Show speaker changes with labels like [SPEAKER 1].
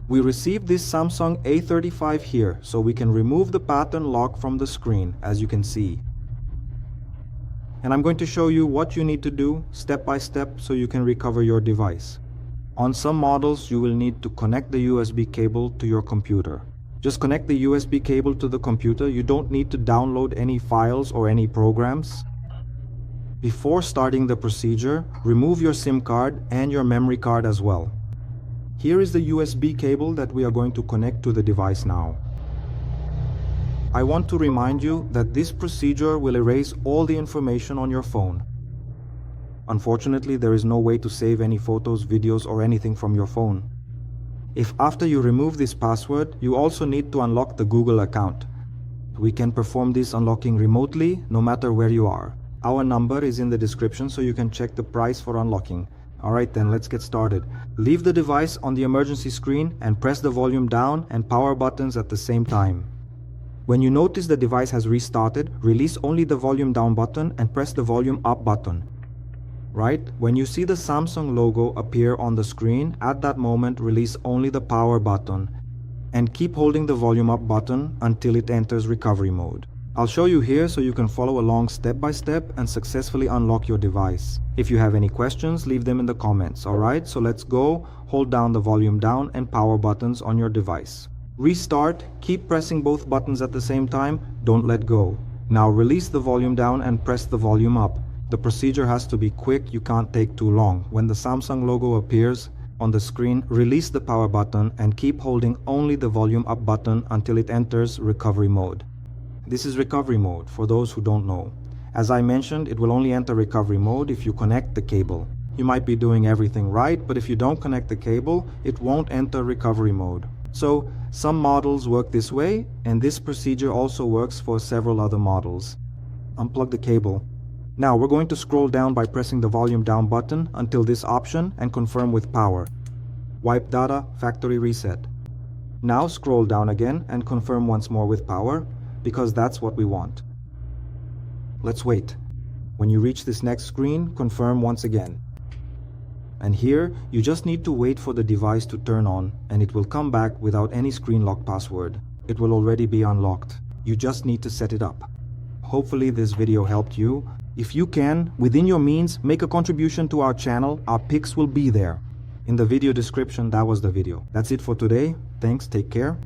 [SPEAKER 1] We received this Samsung A35 here, so we can remove the pattern lock from the screen, as you can see. And I'm going to show you what you need to do step by step so you can recover your device. On some models, you will need to connect the USB cable to your computer. Just connect the USB cable to the computer. You don't need to download any files or any programs. Before starting the procedure, remove your SIM card and your memory card as well. Here is the USB cable that we are going to connect to the device now. I want to remind you that this procedure will erase all the information on your phone. Unfortunately, there is no way to save any photos, videos, or anything from your phone. If after you remove this password, you also need to unlock the Google account. We can perform this unlocking remotely, no matter where you are. Our number is in the description so you can check the price for unlocking. Alright then, let's get started. Leave the device on the emergency screen and press the volume down and power buttons at the same time. When you notice the device has restarted, release only the volume down button and press the volume up button. Right? When you see the Samsung logo appear on the screen, at that moment release only the power button and keep holding the volume up button until it enters recovery mode. I'll show you here so you can follow along step by step and successfully unlock your device. If you have any questions, leave them in the comments. Alright, so let's go. Hold down the volume down and power buttons on your device. Restart, keep pressing both buttons at the same time, don't let go. Now release the volume down and press the volume up. The procedure has to be quick, you can't take too long. When the Samsung logo appears on the screen, release the power button and keep holding only the volume up button until it enters recovery mode. This is recovery mode for those who don't know. As I mentioned, it will only enter recovery mode if you connect the cable. You might be doing everything right, but if you don't connect the cable, it won't enter recovery mode. So, some models work this way, and this procedure also works for several other models. Unplug the cable. Now we're going to scroll down by pressing the volume down button until this option and confirm with power. Wipe data, factory reset. Now scroll down again and confirm once more with power, because that's what we want. Let's wait. When you reach this next screen, confirm once again. And here, you just need to wait for the device to turn on, and it will come back without any screen lock password. It will already be unlocked. You just need to set it up. Hopefully this video helped you. If you can, within your means, make a contribution to our channel. Our pics will be there. In the video description, that was the video. That's it for today. Thanks, take care.